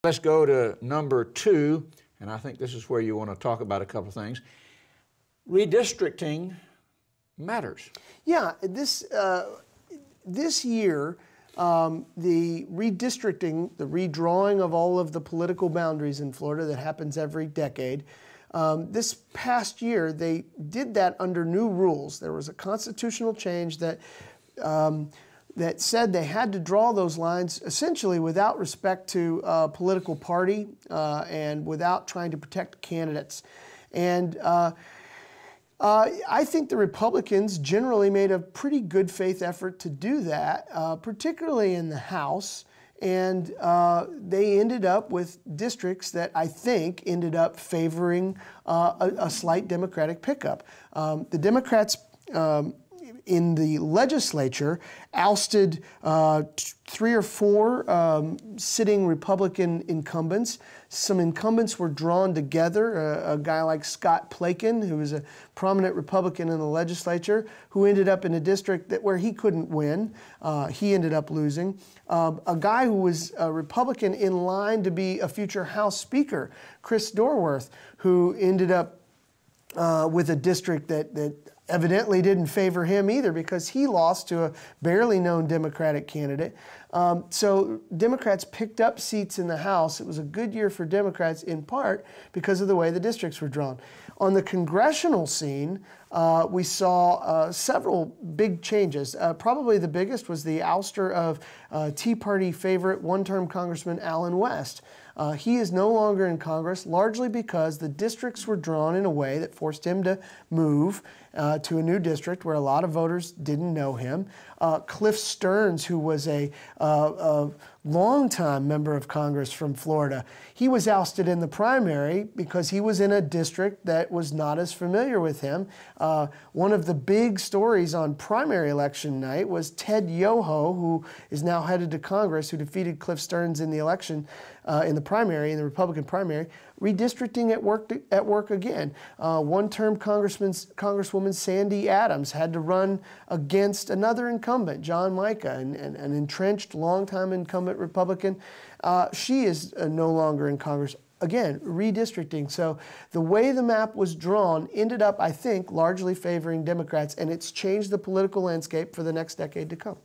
Let's go to number 2, and I think this is where you want to talk about a couple of things. Redistricting matters. Yeah, this year, the redistricting, the redrawing of all of the political boundaries in Florida that happens every decade, this past year they did that under new rules. There was a constitutional change that that said they had to draw those lines essentially without respect to political party and without trying to protect candidates. And I think the Republicans generally made a pretty good faith effort to do that, particularly in the House. And they ended up with districts that I think ended up favoring a slight Democratic pickup. The Democrats in the legislature ousted 3 or 4 sitting Republican incumbents. Some incumbents were drawn together. A guy like Scott Plakin, who was a prominent Republican in the legislature, who ended up in a district where he couldn't win. He ended up losing. A guy who was a Republican in line to be a future House Speaker, Chris Dorworth, who ended up with a district that evidently didn't favor him either because he lost to a barely known Democratic candidate. So Democrats picked up seats in the House. It was a good year for Democrats in part because of the way the districts were drawn. On the congressional scene, we saw several big changes. Probably the biggest was the ouster of Tea Party favorite one-term Congressman Allen West. He is no longer in Congress, largely because the districts were drawn in a way that forced him to move to a new district where a lot of voters didn't know him. Cliff Stearns, who was a longtime member of Congress from Florida, he was ousted in the primary because he was in a district that was not as familiar with him. One of the big stories on primary election night was Ted Yoho, who is now headed to Congress, who defeated Cliff Stearns in the election, in the primary, in the Republican primary. Redistricting at work again. One-term Congresswoman Sandy Adams had to run against another incumbent, John Micah, an entrenched, longtime incumbent Republican. She is no longer in Congress. Again, redistricting. So the way the map was drawn ended up, I think, largely favoring Democrats, and it's changed the political landscape for the next decade to come.